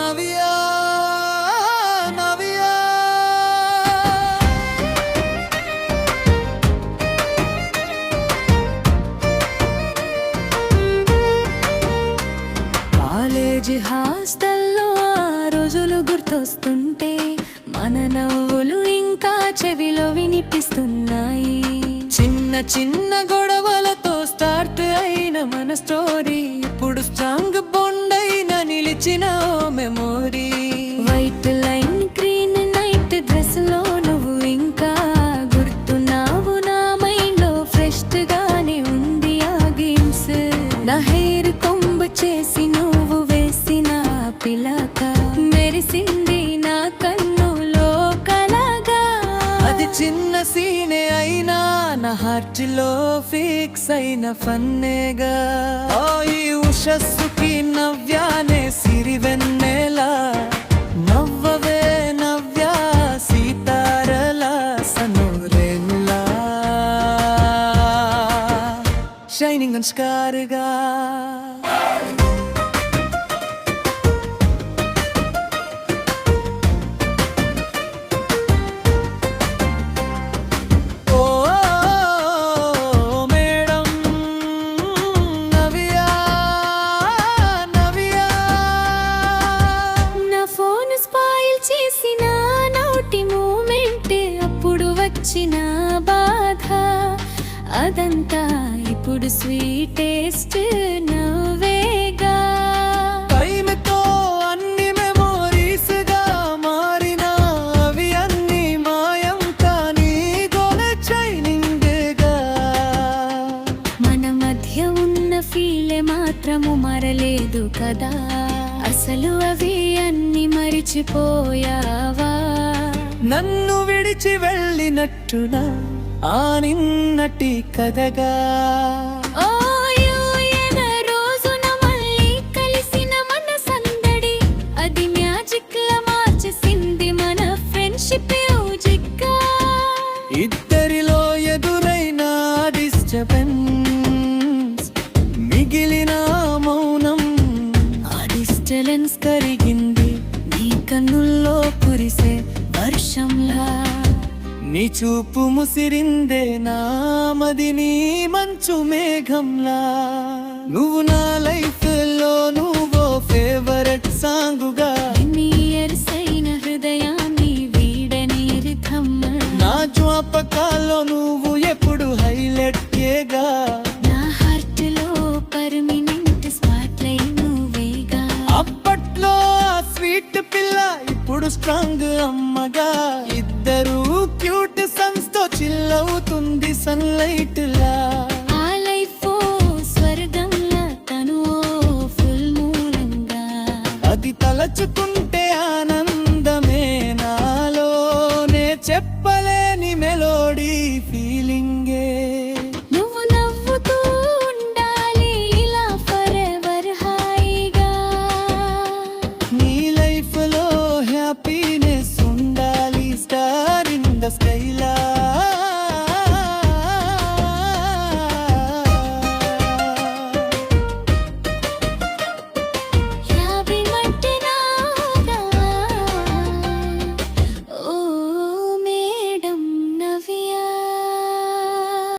Navya Navya college హాస్టల్లో ఆ రోజులు గుర్తొస్తుంటే మన నవ్వులు ఇంకా చెవిలో వినిపిస్తున్నాయి. చిన్న చిన్న గొడవలతో స్టార్ట్ అయిన మన స్టోరీ ఇప్పుడు స్ట్రాంగ్ బాండ్ అయిన నిలిచిన memory. White line green night dress లో నువ్వు ఇంకా గుర్తున్నావు. నా మైండ్ లో ఫ్రెష్ గానే ఉంది ఆ గేమ్స్. నా హెయిర్ కొంబు చేసి నువ్వు వేసిన పిలక మెరిసింది నా కన్నులో కలగా. అది చిన్న సీనే అయినా నా హార్ట్ లో ఫిక్స్ అయిన ఫన్నేగా. ఈ ఉషస్సుకి నవ్యానే సిరివెన్నెలా. నవ్వవే నవ్యా సీతారలా సనూరేనులా షైనింగ్ అండ్ స్కార్గా. చేసిన నోటి మూమెంట్ అప్పుడు వచ్చిన బాధ అదంతా ఇప్పుడు స్వీటెస్ట్ నవ్వేగా. టైంతో అన్ని మెమోరీస్ గా మారిన అవి అన్ని మాయం కానీ గోల షైనింగ్ గా. మన మధ్య ఉన్న ఫీలే మాత్రము మరలేదు కదా. అసలు అవి అన్ని మరిచిపోయావా? నన్ను విడిచి వెళ్ళినట్టునా ఆ నిన్నటి కథగా. రోజున మళ్ళీ కలిసిన మన సందడి అది మ్యాజిక్ లా మార్చేసింది మన ఫ్రెండ్షిప్ మ్యూజిక్ గా. ఇద్దరిలో ఎదురైన డిస్టర్బెన్స్ మిగిలిన మౌనం డిస్టెన్స్ కరిగింది నీ కన్నుల్లో కురిసే వర్షంలా. నీ చూపు ముసిరిందే నామది నీ మంచు మేఘంలా. నువ్వు నా లైఫ్ లో నువ్వో ఫేవరెట్ సాంగుగా. ఇయర్స్ అయిన హృదయాన్ని వీడని రిథమ్. నా జ్ఞాపకాల్లో నువ్వు ఎప్పుడు హైలైట్ ఏగా. నా హార్ట్ లో పర్మినెంట్ స్పాట్ లైట్ నువ్వేగా. అప్పట్లో స్వీట్ పిల్ల ఇప్పుడు స్ట్రాంగ్ అమ్మగా. ఇద్దరు క్యూట్ సన్స్ తో చిల్ అవుతుంది సన్లైట్.